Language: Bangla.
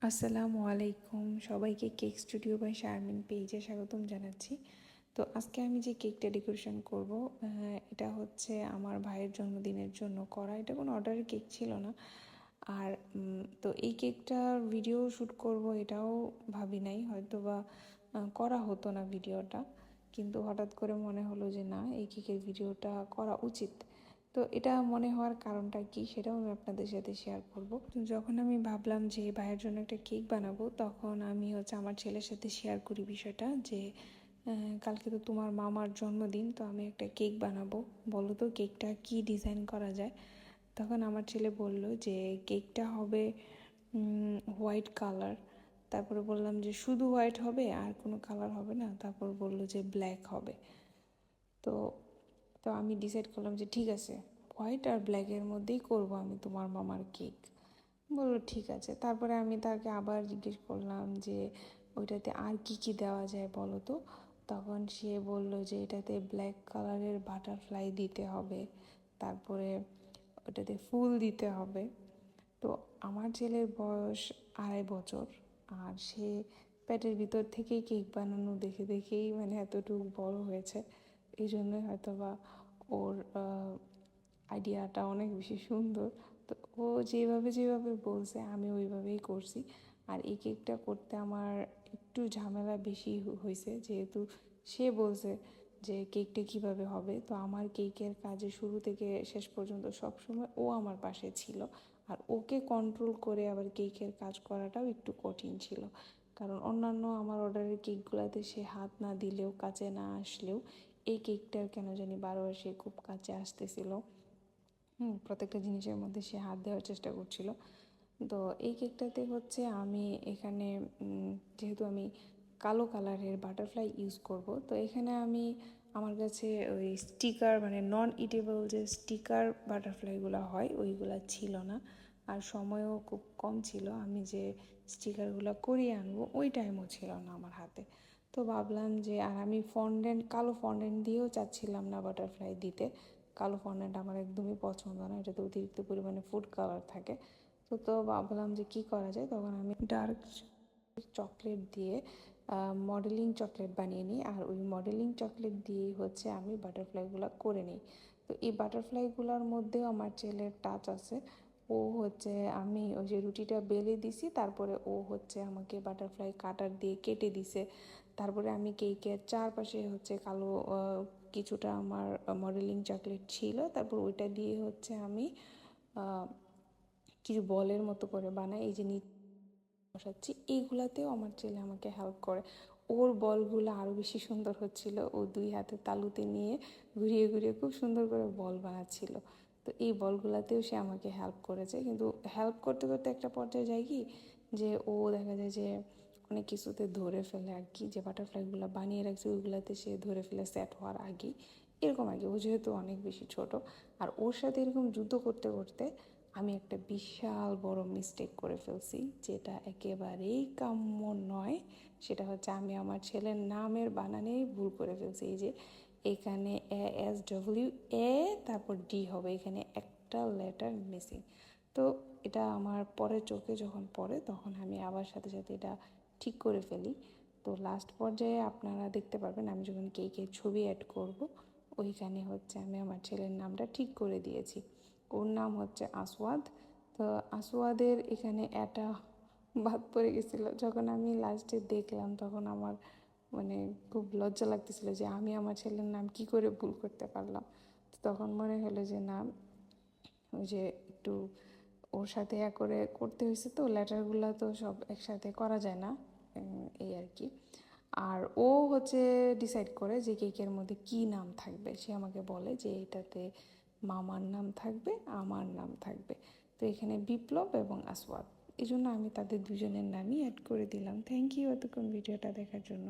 আসসালামু আলাইকুম, সবাইকে কেক স্টুডিও বাই শারমিন পেজে স্বাগতম জানাচ্ছি। তো আজকে আমি যে কেকটা ডেকোরেশন করব, এটা হচ্ছে আমার ভাইয়ের জন্মদিনের জন্য করা। এটা কোনো অর্ডারের কেক ছিল না। আর তো এই কেকটার ভিডিও শ্যুট করব এটাও ভাবি নাই, হয়তো বা করা হতো না ভিডিওটা, কিন্তু হঠাৎ করে মনে হলো যে না, এই কেকের ভিডিওটা করা উচিত। তো এটা মনে হওয়ার কারণটা কি সেটাও আমি আপনাদের সাথে শেয়ার করব। যখন আমি ভাবলাম যে ভাইয়ের জন্য একটা কেক বানাবো, তখন আমি আমার ছেলের সাথে শেয়ার করি বিষয়টা যে কালকে তো তোমার মামার জন্মদিন, তো আমি একটা কেক বানাবো, বলো তো কেকটা কি ডিজাইন করা যায়। তখন আমার ছেলে বলল যে কেকটা হবে হোয়াইট কালার। তারপরে বললাম যে শুধু হোয়াইট হবে, আর কোনো কালার হবে না? তারপর বললো যে ব্ল্যাক হবে। তো তো আমি ডিসাইড করলাম যে ঠিক আছে, হোয়াইট আর ব্ল্যাকের মধ্যেই করব আমি তোমার মামার কেক। বললো ঠিক আছে। তারপরে আমি তাকে আবার জিজ্ঞেস করলাম যে ওইটাতে আর কি কি দেওয়া যায় বলো তো। তখন সে বলল যে এটাতে ব্ল্যাক কালারের বাটারফ্লাই দিতে হবে, তারপরে ওটাতে ফুল দিতে হবে। তো আমার ছেলের বয়স 2.5 বছর, আর সে পেটের ভিতর থেকেই কেক বানানো দেখে দেখেই এতটুকু বড় হয়েছে। এই জন্যই হয়তো বা ওর আইডিয়াটা অনেক বেশি সুন্দর। তো ও যেভাবে যেভাবে বলছে আমি ওইভাবেই করছি। আর এই কেকটা করতে আমার একটু ঝামেলা বেশি হয়েছে, যেহেতু সে বলছে যে কেকটা কিভাবে হবে। তো আমার কেকের কাজে শুরু থেকে শেষ পর্যন্ত সবসময় ও আমার পাশে ছিল, আর ওকে কন্ট্রোল করে আবার কেকের কাজ করাটাও একটু কঠিন ছিল। কারণ অন্যান্য আমার অর্ডারের কেকগুলোতে সে হাত না দিলেও, কাছে না আসলেও, এই কেকটার কেন জানি বারবার সে খুব কাছে আসতেছিল। প্রত্যেকটা জিনিসের মধ্যে সে হাত দেওয়ার চেষ্টা করছিল। তো এই কেকটাতে আমি এখানে যেহেতু আমি কালো কালারের বাটারফ্লাই ইউজ করব, তো এখানে আমার কাছে ওই স্টিকার নন ইটেবল যে স্টিকার বাটারফ্লাইগুলো হয় ওইগুলো ছিল না, আর সময়ও খুব কম ছিল। আমি যে স্টিকারগুলো করিয়ে আনবো ওই টাইমও ছিল না আমার হাতে। তো ভাবলাম যে, আর আমি কালো ফন্ডেন্ট দিয়েও চাচ্ছিলাম না বাটারফ্লাই দিতে। কালো ফন্ডেন্ট আমার একদমই পছন্দ না, এটাতে অতিরিক্ত পরিমাণে ফুড কালার থাকে। তো ভাবলাম যে কি করা যায়। তখন আমি ডার্ক চকলেট দিয়ে মডেলিং চকলেট বানিয়ে নিই, আর ওই মডেলিং চকলেট দিয়েই আমি বাটারফ্লাইগুলো করে নিই। তো এই বাটারফ্লাইগুলোর মধ্যেও আমার ছেলের টাচ আছে। ও আমি ওই যে রুটিটা বেলে দিছি, তারপরে ও আমাকে বাটারফ্লাই কাটার দিয়ে কেটে দিছে। তারপরে আমি কেকের চারপাশে কালো কিছুটা আমার মডেলিং চকলেট ছিল, তারপর ওইটা দিয়ে আমি কিছু বলের মতো করে বানাই। এই যে বসাচ্ছি এইগুলাতেও আমার ছেলে আমাকে হেল্প করে। ওর বলগুলো আরও বেশি সুন্দর হচ্ছিল, ও 2 হাতে তালুতে নিয়ে ঘুরিয়ে ঘুরিয়ে খুব সুন্দর করে বল বানাচ্ছিল। তো এই বলগুলাতেও সে আমাকে হেল্প করেছে, কিন্তু হেল্প করতে করতে একটা পর্যায়ে যায় কি, যে ও দেখা যায় যে অনেক কিছুতে ধরে ফেলে আর কি, যে বাটারফ্লাইগুলো বানিয়ে রাখছে ওইগুলাতে সে ধরে ফেলে সেট হওয়ার আগেই। এরকম আর কি, ও যেহেতু অনেক বেশি ছোট, আর ওর সাথে এরকম যুদ্ধ করতে করতে আমি একটা বিশাল বড় মিস্টেক করে ফেলছি, যেটা একেবারেই কাম্য নয়। সেটা আমি আমার ছেলের নামের বানানেই ভুল করে ফেলছি। এই যে এখানে ASW এ, তারপর ডি হবে, এখানে একটা লেটার মিসিং। তো এটা আমার পরে চোখে যখন পড়ে তখন আমি আবার সাথে সাথে এটা ঠিক করে ফেলি। তো লাস্ট পর্যায়ে আপনারা দেখতে পারবেন, আমি যখন কেকের ছবি অ্যাড করব ওইখানে আমি আমার ছেলের নামটা ঠিক করে দিয়েছি। ওর নাম আসওয়াদ। তো আসওয়াদের এখানে এটা বাদ পড়ে গেছিলো। যখন আমি লাস্টে দেখলাম তখন আমার খুব লজ্জা লাগতেছিল যে আমি আমার ছেলের নাম কি করে ভুল করতে পারলাম। তো তখন মনে হলো যে না, ওই যে একটু ওর সাথে করে করতে হয়েছে, তো লেটারগুলো তো সব একসাথে করা যায় না, এই আর কি। আর ও ডিসাইড করে যে কেকের মধ্যে কি নাম থাকবে। সে আমাকে বলে যে এটাতে মামার নাম থাকবে, আমার নাম থাকবে। তো এখানে বিপ্লব এবং আসওয়াদ, এই জন্য আমি তাদের দুজনের নামই অ্যাড করে দিলাম। থ্যাংক ইউ এতক্ষণ ভিডিওটা দেখার জন্য।